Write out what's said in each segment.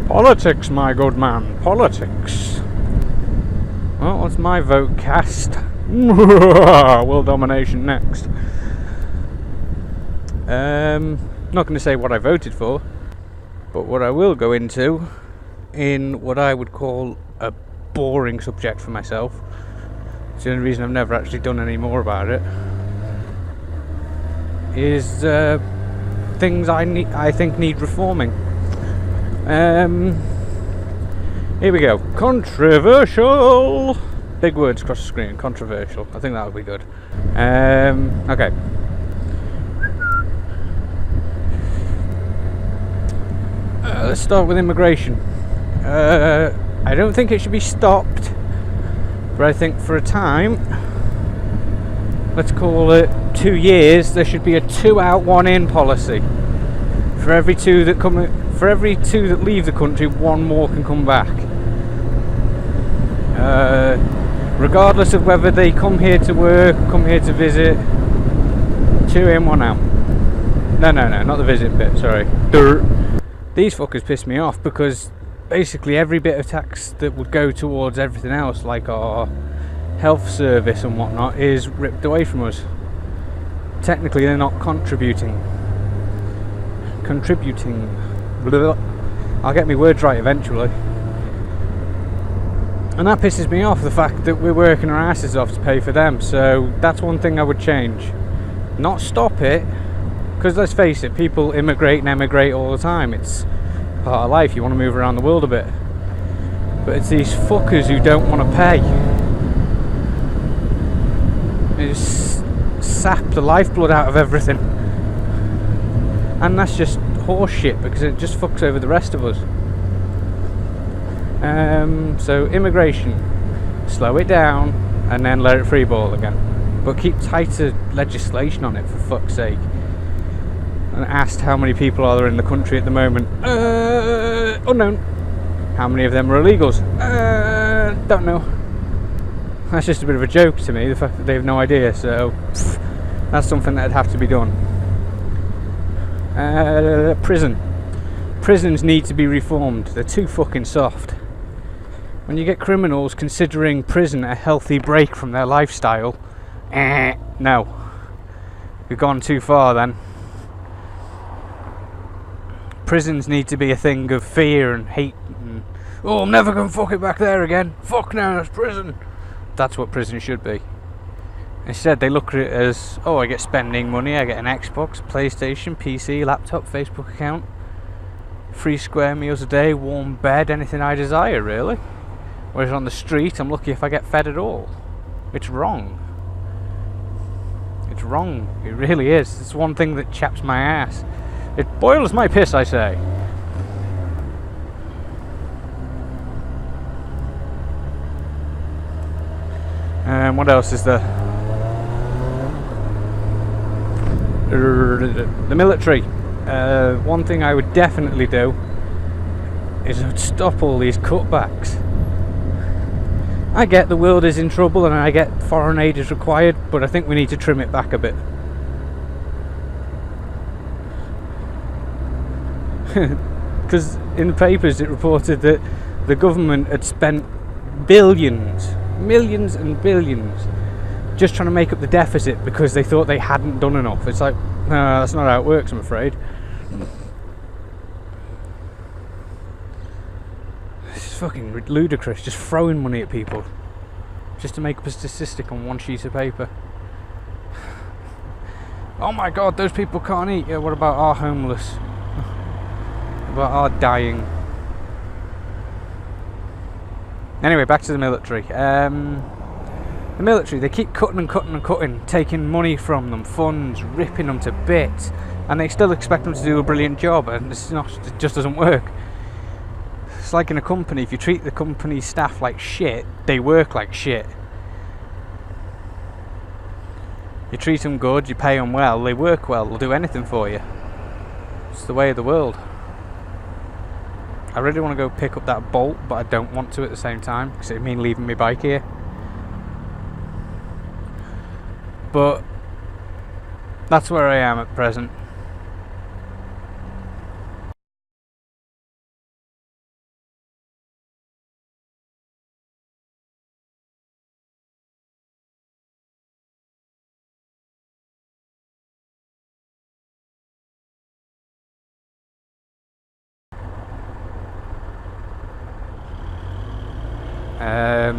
Politics, my good man, politics. Well, what's my vote cast? World domination next. Not going to say what I voted for, but what I will go into, in what I would call a boring subject for myself. It's the only reason I've never actually done any more about it. Is things I think need reforming. Here we go. Controversial. Big words across the screen. Controversial. I think that would be good. Okay. Let's start with immigration. I don't think it should be stopped, but I think for a time, let's call it 2 years, there should be a 2 out, 1 in policy. For every two that leave the country, 1 more can come back. Regardless of whether they come here to work, come here to visit. 2 in, 1 out. No, not the visit bit, sorry. These fuckers piss me off because basically every bit of tax that would go towards everything else, like our health service and whatnot, is ripped away from us. Technically they're not contributing. I'll get my words right eventually. And that pisses me off, the fact that we're working our asses off to pay for them. So that's one thing I would change. Not stop it, because let's face it, people immigrate and emigrate all the time. It's part of life, you want to move around the world a bit. But it's these fuckers who don't want to pay. They just sap the lifeblood out of everything. And that's just horse shit, because it just fucks over the rest of us. So immigration, slow it down and then let it freeball again. But keep tighter legislation on it, for fuck's sake. And asked how many people are there in the country at the moment. Unknown. How many of them are illegals? Don't know. That's just a bit of a joke to me, the fact that they have no idea. So that's something that'd have to be done. Prisons need to be reformed. They're too fucking soft. When you get criminals considering prison a healthy break from their lifestyle, no. We've gone too far then. Prisons need to be a thing of fear and hate and, oh, I'm never going to fuck it back there again. Fuck now, it's prison. That's what prison should be. Instead they look at it as, oh, I get spending money, I get an Xbox, PlayStation, PC, laptop, Facebook account, 3 square meals a day, warm bed, anything I desire really. Whereas on the street I'm lucky if I get fed at all. It's wrong. It's wrong, it really is. It's one thing that chaps my ass. It boils my piss, I say. What else is there? The military. One thing I would definitely do is I would stop all these cutbacks. I get the world is in trouble and I get foreign aid is required, but I think we need to trim it back a bit. Because in the papers it reported that the government had spent billions, millions and billions, just trying to make up the deficit because they thought they hadn't done enough. It's like, no, that's not how it works, I'm afraid. It's fucking ludicrous, just throwing money at people just to make up a statistic on one sheet of paper. Oh my god, those people can't eat. Yeah, what about our homeless? About our dying? Anyway, back to the military. The military, they keep cutting and cutting and cutting, taking money from them, funds, ripping them to bits, and they still expect them to do a brilliant job, and it just doesn't work. It's like in a company, if you treat the company staff like shit, they work like shit. You treat them good, you pay them well, they work well, they'll do anything for you. It's the way of the world. I really want to go pick up that bolt, but I don't want to at the same time, because it'd mean leaving my bike here. But that's where I am at present.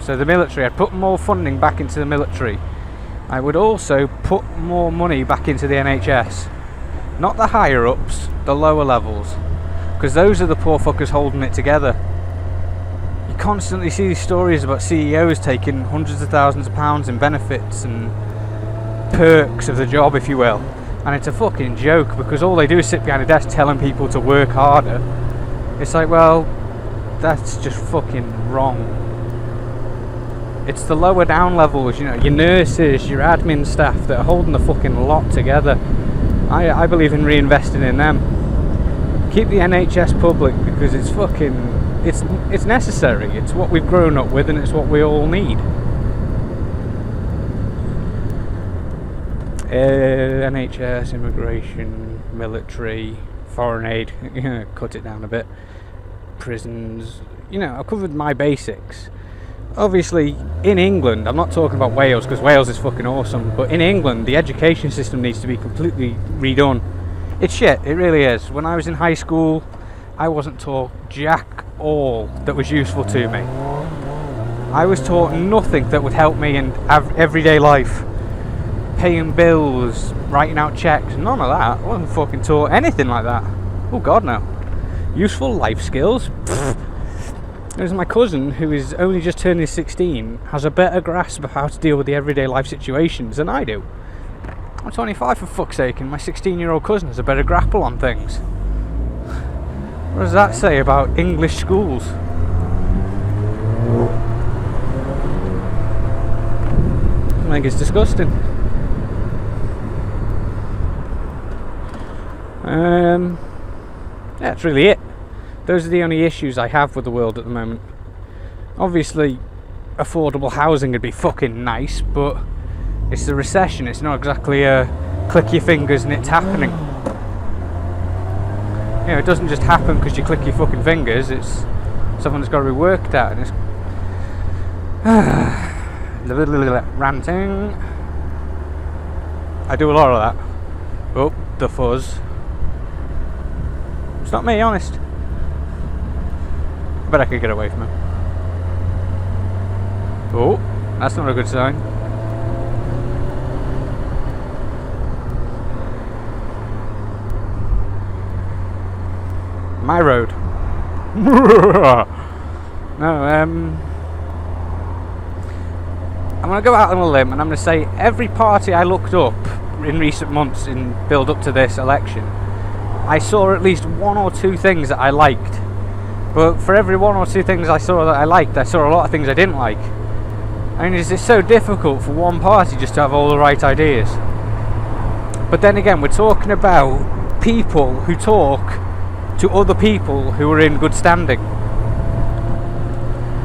So the military, I'd put more funding back into the military. I would also put more money back into the NHS. Not the higher ups, the lower levels. Because those are the poor fuckers holding it together. You constantly see these stories about CEOs taking hundreds of thousands of pounds in benefits and perks of the job, if you will. And it's a fucking joke, because all they do is sit behind a desk telling people to work harder. It's like, well, that's just fucking wrong. It's the lower down levels, you know, your nurses, your admin staff that are holding the fucking lot together. I believe in reinvesting in them. Keep the NHS public, because it's fucking, it's necessary. It's what we've grown up with, and it's what we all need. NHS, immigration, military, foreign aid, cut it down a bit. Prisons, you know, I've covered my basics. Obviously, in England, I'm not talking about Wales, because Wales is fucking awesome, but in England, the education system needs to be completely redone. It's shit, it really is. When I was in high school, I wasn't taught jack all that was useful to me. I was taught nothing that would help me in everyday life. Paying bills, writing out checks, none of that. I wasn't fucking taught anything like that. Oh god, no. Useful life skills? Pfft. There's my cousin, who is only just turning 16, has a better grasp of how to deal with the everyday life situations than I do. I'm 25 for fuck's sake, and my 16-year-old cousin has a better grapple on things. What does that say about English schools? I think it's disgusting. Yeah, that's really it. Those are the only issues I have with the world at the moment. Obviously, affordable housing would be fucking nice, but it's the recession. It's not exactly a click your fingers and it's happening. You know, it doesn't just happen because you click your fucking fingers. It's something that's got to be worked at, and it's ranting. I do a lot of that. Oh, the fuzz. It's not me, honest. But I could get away from it. Oh, that's not a good sign. My road. No, I'm going to go out on a limb, and I'm going to say every party I looked up in recent months in build up to this election, I saw at least one or two things that I liked. But for every one or two things I saw that I liked, I saw a lot of things I didn't like. I mean, it's so difficult for one party just to have all the right ideas. But then again, we're talking about people who talk to other people who are in good standing.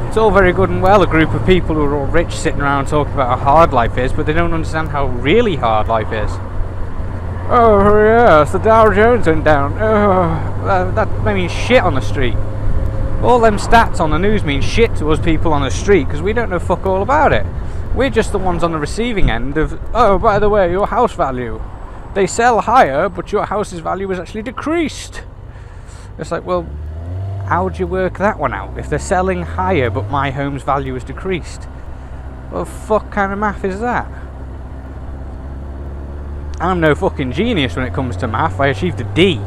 It's all very good and well, a group of people who are all rich sitting around talking about how hard life is, but they don't understand how really hard life is. Oh yes, the Dow Jones went down. Oh, that means shit on the street. All them stats on the news mean shit to us people on the street, because we don't know fuck all about it. We're just the ones on the receiving end of, oh, by the way, your house value. They sell higher, but your house's value is actually decreased. It's like, well, how do you work that one out? If they're selling higher, but my home's value is decreased. What the fuck kind of math is that? I'm no fucking genius when it comes to math. I achieved a D.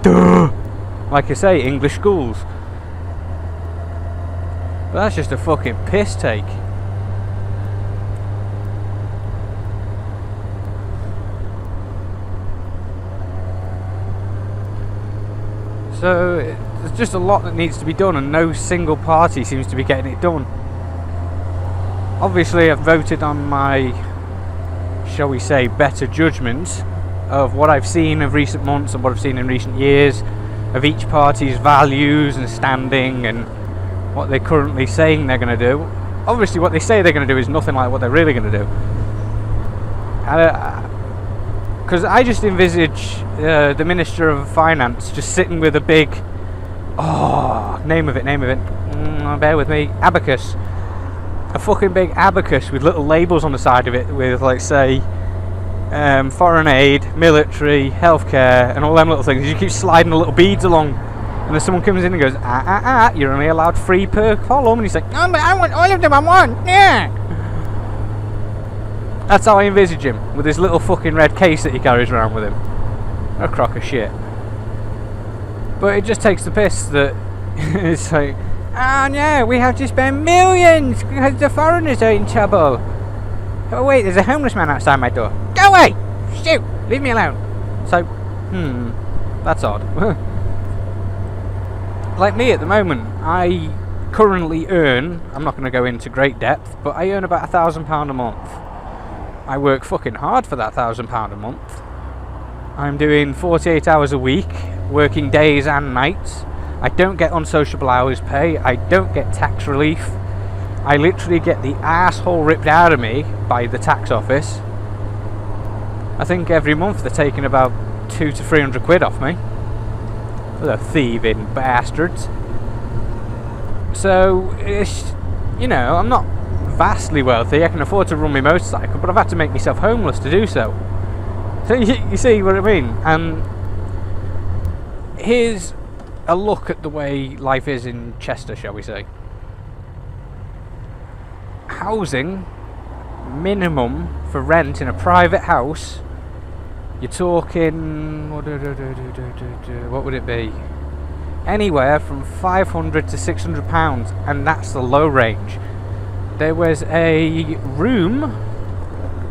Duh! Like I say, English schools. But that's just a fucking piss take. So there's just a lot that needs to be done, and no single party seems to be getting it done. Obviously I've voted on my, shall we say, better judgment of what I've seen of recent months and what I've seen in recent years, of each party's values and standing and what they're currently saying they're going to do. Obviously what they say they're going to do is nothing like what they're really going to do. Because I just envisage the Minister of Finance just sitting with a big, name of it, bear with me, abacus. A fucking big abacus with little labels on the side of it with, like, say, foreign aid, military, healthcare, and all them little things. You keep sliding the little beads along. And then someone comes in and goes, you're only allowed 3 per column. And he's like, no, but I want all of them, I want, yeah. That's how I envisage him, with his little fucking red case that he carries around with him. A crock of shit. But it just takes the piss that it's like, oh no, we have to spend millions because the foreigners are in trouble. Oh wait, there's a homeless man outside my door. Go away! Shoot! Leave me alone. So, that's odd. Like me at the moment, I currently earn, I'm not going to go into great depth, but I earn about £1,000 a month. I work fucking hard for that £1,000 a month. I'm doing 48 hours a week, working days and nights. I don't get unsociable hours pay. I don't get tax relief. I literally get the asshole ripped out of me by the tax office. I think every month they're taking about 200 to 300 quid off me. The thieving bastards. So, it's, you know, I'm not vastly wealthy. I can afford to run my motorcycle, but I've had to make myself homeless to do so. So you see what I mean? And here's a look at the way life is in Chester, shall we say. Housing, minimum for rent in a private house, you're talking, what would it be? Anywhere from £500 to £600, and that's the low range. There was a room,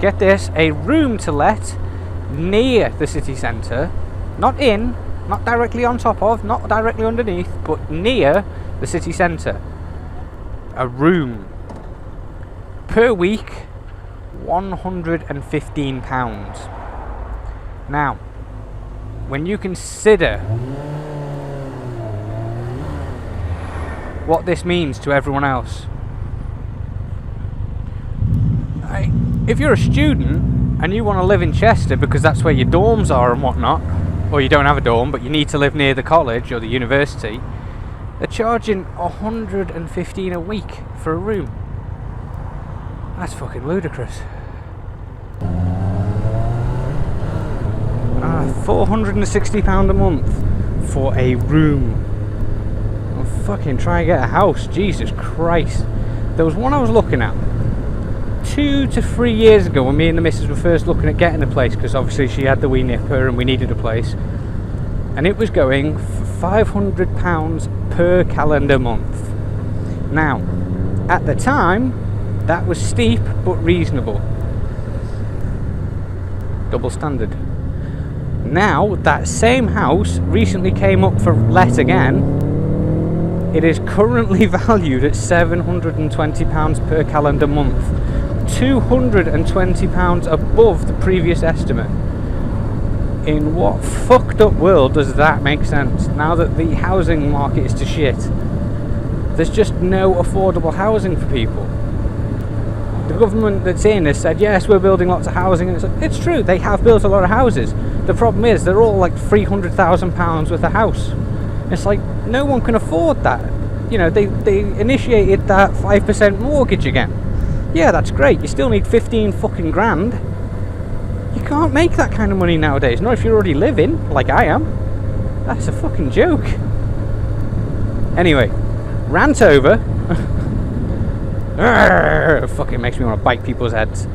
get this, a room to let near the city centre, not in, not directly on top of, not directly underneath, but near the city centre. A room. Per week, £115. Now, when you consider what this means to everyone else, if you're a student and you want to live in Chester because that's where your dorms are and whatnot, or you don't have a dorm but you need to live near the college or the university, they're charging £115 a week for a room. That's fucking ludicrous. £460 a month for a room. I'll fucking try and get a house. Jesus Christ. There was one I was looking at 2 to 3 years ago when me and the missus were first looking at getting a place, because obviously she had the wee nipper and we needed a place, and it was going for £500 per calendar month. Now, at the time, that was steep but reasonable. Double standard. Now, that same house recently came up for let again. It is currently valued at £720 per calendar month. £220 above the previous estimate. In what fucked up world does that make sense? Now that the housing market is to shit, there's just no affordable housing for people. The government that's in has said, yes, we're building lots of housing, and it's true, they have built a lot of houses. The problem is they're all like £300,000 worth of house. It's like, no one can afford that. You know, they initiated that 5% mortgage again. Yeah, that's great. You still need 15 fucking grand. You can't make that kind of money nowadays. Not if you're already living, like I am. That's a fucking joke. Anyway, rant over. Fucking makes me want to bite people's heads.